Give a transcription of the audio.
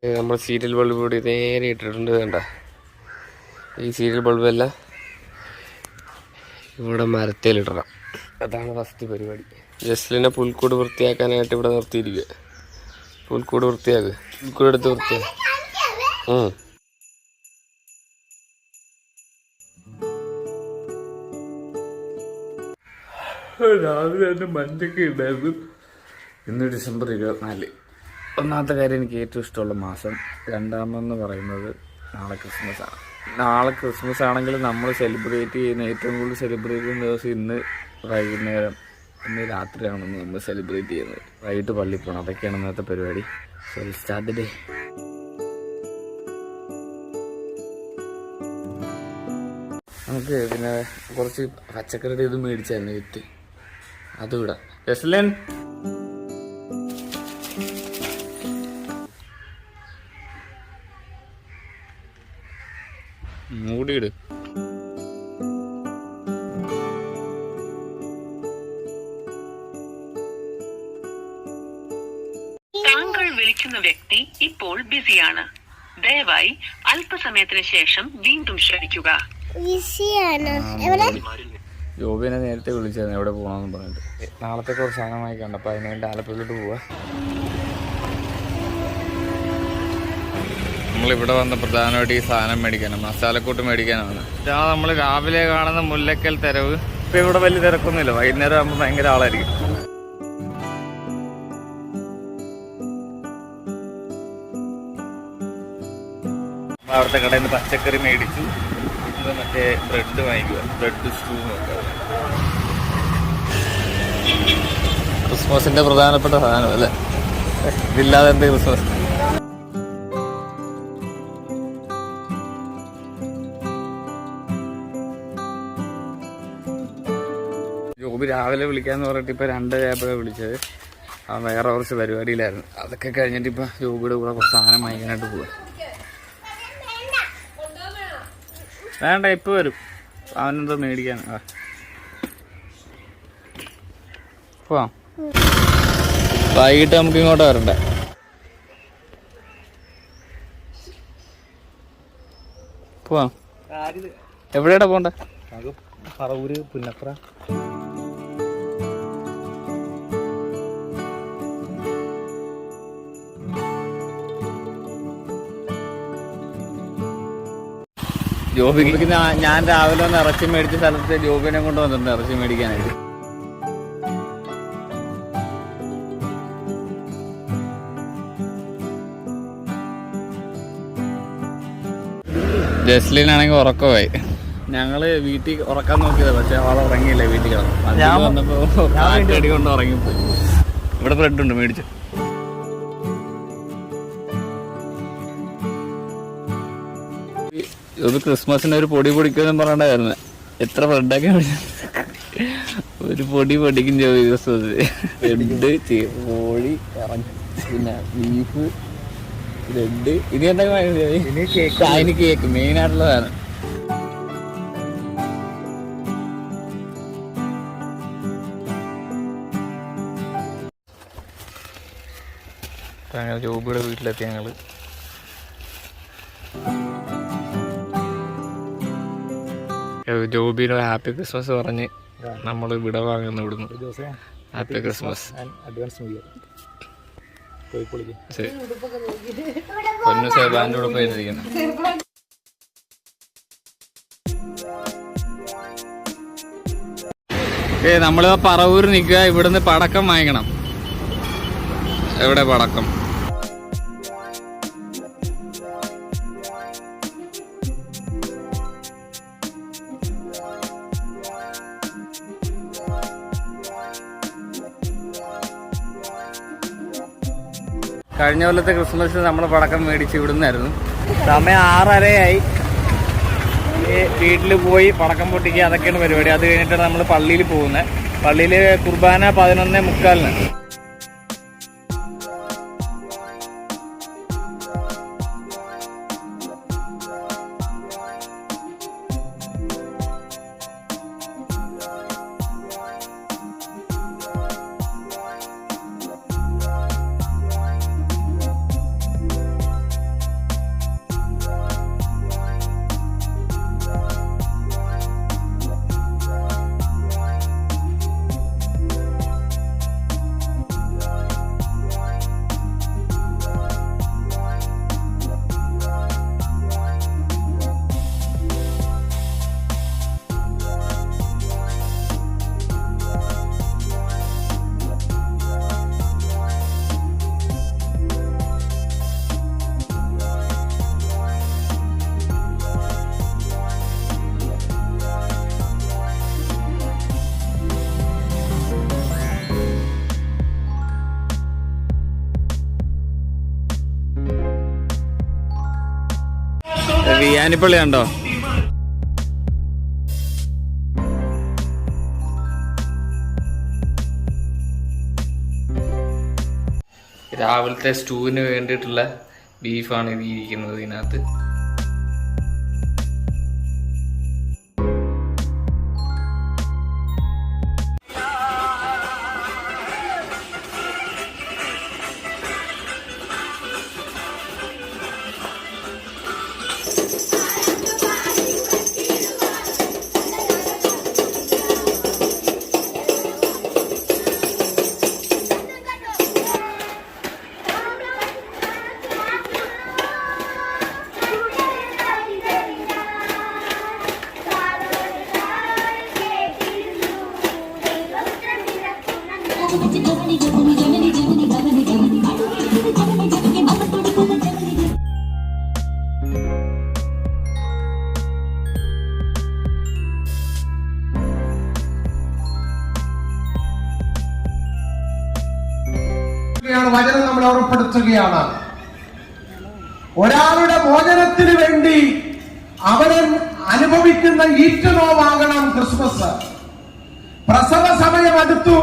നമ്മൾ serial bulb കൂടി നേരെ ഇട്ടിട്ടുണ്ട്. വേണ്ട ഈ സീരിയൽ ബൾബെല്ലാം ഇവിടെ മരത്തേലിടണം. അതാണ് ഫസ്റ്റ് പരിപാടി. ജസ്ലിനെ പുൽക്കൂട് വൃത്തിയാക്കാനായിട്ട് ഇവിടെ നിർത്തിയിരിക്കുക. പുൽക്കൂട് വൃത്തിയാക്കുക, പുൽക്കൂട് എടുത്ത് വൃത്തിയാക്കുക. രാവിലെ തന്നെ മഞ്ഞൊക്കെ ഉണ്ടായിരുന്നു. ഇന്ന് ഡിസംബർ 24. ഒന്നാമത്തെ കാര്യം, എനിക്ക് ഏറ്റവും ഇഷ്ടമുള്ള മാസം. രണ്ടാമെന്ന് പറയുന്നത് നാളെ ക്രിസ്മസ് ആണ്. നാളെ ക്രിസ്മസ് ആണെങ്കിൽ നമ്മൾ സെലിബ്രേറ്റ് ചെയ്യുന്ന, ഏറ്റവും കൂടുതൽ സെലിബ്രേറ്റ് ചെയ്യുന്ന ദിവസം ഇന്ന് വൈകുന്നേരം, ഇന്ന് രാത്രിയാണ് നമ്മൾ സെലിബ്രേറ്റ് ചെയ്യുന്നത്. വൈകിട്ട് പള്ളിയിൽ പോകണം. അതൊക്കെയാണ് ഇന്നത്തെ പരിപാടി. So start day. നമുക്ക് പിന്നെ കുറച്ച് പച്ചക്കറിയുടെ ഇത് മേടിച്ചായിരുന്നു, വിത്ത്. അതും ഇടാം. ജസ്ലൻ, മൂടിയിട്. താങ്കൾ വിളിക്കുന്ന വ്യക്തി ഇപ്പോൾ ബിസിയാണ്. ദയവായി അല്പസമയത്തിന് ശേഷം വീണ്ടും ശ്രമിക്കുക. ജോബിനെ നേരത്തെ വിളിച്ചായിരുന്നു എവിടെ പോകണമെന്ന് പറഞ്ഞിട്ട്. നാളത്തെ കുറച്ച് സാധനം വാങ്ങിക്കണ്ട, അപ്പം അതിന് വേണ്ടി ആലപ്പുഴയിലോട്ട് പോവാ. നമ്മളിവിടെ വന്ന പ്രധാനമായിട്ട് ഈ സാധനം മേടിക്കാനാണ്, മസാലക്കൂട്ട് മേടിക്കാനാണ്. ഇതാണ് നമ്മൾ രാവിലെ കാണുന്ന മുല്ലക്കൽ തെരുവ്. ഇപ്പം ഇവിടെ വലിയ തിരക്കൊന്നുമില്ല. വൈകുന്നേരം ആകുമ്പോൾ ഭയങ്കര ആളായിരിക്കും. അവിടുത്തെ കടയിൽ നിന്ന് പച്ചക്കറി മേടിച്ചു. മറ്റേ ബ്രെഡ് വാങ്ങിക്കുക, ബ്രെഡ് സ്റ്റൂ നോക്കുക. ക്രിസ്മസിന്റെ പ്രധാനപ്പെട്ട സാധനം അല്ലേ, ഇതില്ലാതെ എന്ത് ക്രിസ്മസ്. ജോബി രാവിലെ വിളിക്കാന്ന് പറഞ്ഞിട്ട് ഇപ്പൊ 2:30 വിളിച്ചത്. അവൻ വേറെ കുറച്ച് പരിപാടിയിലായിരുന്നു. അതൊക്കെ കഴിഞ്ഞിട്ട് ഇപ്പൊ ജോബിയുടെ കൂടെ കുറച്ച് സാധനം വാങ്ങിക്കാനായിട്ട് പോവാ. വേണ്ട, ഇപ്പൊ വരും. അവനെന്തോ മേടിക്കാൻ. പോവാം. വൈകിട്ട് നമുക്ക് ഇങ്ങോട്ട് വരണ്ടേ. പോവാം. എവിടെയാ പോണ്ടേ? പറവൂര്, പുന്നപ്ര. ജോബിക്ക് ഞാൻ രാവിലെ ഒന്ന് ഇറച്ചി മേടിച്ച സ്ഥലത്ത് ജോബിനെ കൊണ്ട് വന്നിട്ടുണ്ട് ഇറച്ചി മേടിക്കാനായിട്ട്. ജസ്ലിനാണെങ്കിൽ ഉറക്കമായി. ഞങ്ങള് വീട്ടിൽ ഉറക്കാൻ നോക്കിയതാ, പക്ഷെ അവളെ ഉറങ്ങിയില്ല. വീട്ടിൽ കിടന്നു വന്നപ്പോ അടി കൊണ്ട് ഉറങ്ങിപ്പോയി. ഇവിടെ ബ്രെഡ് ഉണ്ട്, മേടിച്ചു. ഇത് ക്രിസ്മസിന് ഒരു പൊടി പൊടിക്കുമെന്ന് പറയണ്ടായിരുന്നു. എത്ര ബ്രെഡൊക്കെ ഒരു പൊടി പൊടിക്കും ക്രിസ്മസ്. ബ്രെഡ്, കോഴി, പിന്നെ ബീഫ്, ബ്രെഡ്. ഇനി എന്തൊക്കെ അതിന് കേക്ക് മെയിനായിട്ടുള്ളതാണ്. അങ്ങനെ ജോബിയുടെ വീട്ടിലെത്തി ഞങ്ങള്. ജോബിയുടെ ഹാപ്പി ക്രിസ്മസ് പറഞ്ഞ് നമ്മൾ വിട വാങ്ങുന്നു ഇവിടുന്ന്. Happy Christmas. പൊന്നു സേബാന്റെ കൂടെ പോയിരിക്കുന്നു. നമ്മള് പറവൂര് നിൽക്കുക. ഇവിടുന്ന് പടക്കം വാങ്ങിക്കണം. എവിടെ പടക്കം? കഴിഞ്ഞ കൊല്ലത്തെ ക്രിസ്മസ് നമ്മൾ പടക്കം മേടിച്ച് ഇവിടുന്നായിരുന്നു. സമയം 6:30 വീട്ടിൽ പോയി പടക്കം പൊട്ടിക്കുക, അതൊക്കെയാണ് പരിപാടി. അത് കഴിഞ്ഞിട്ടാണ് നമ്മൾ പള്ളിയിൽ പോകുന്നത്. പള്ളിയിൽ കുർബാന 11:45. വിയാനിപ്പള്ളി കണ്ടോ? രാവിലത്തെ സ്റ്റൂവിന് വേണ്ടിയിട്ടുള്ള ബീഫാണ് ഇത് ഇരിക്കുന്നത് ഇതിനകത്ത്. വചനം നമ്മൾ ഓർമ്മപ്പെടുത്തുകയാണ്. ഒരാളുടെ മോചനത്തിന് വേണ്ടി അവന് അനുഭവിക്കുന്ന ഈറ്റുനോവാകണം ക്രിസ്മസ്. പ്രസവ സമയം അടുത്തു.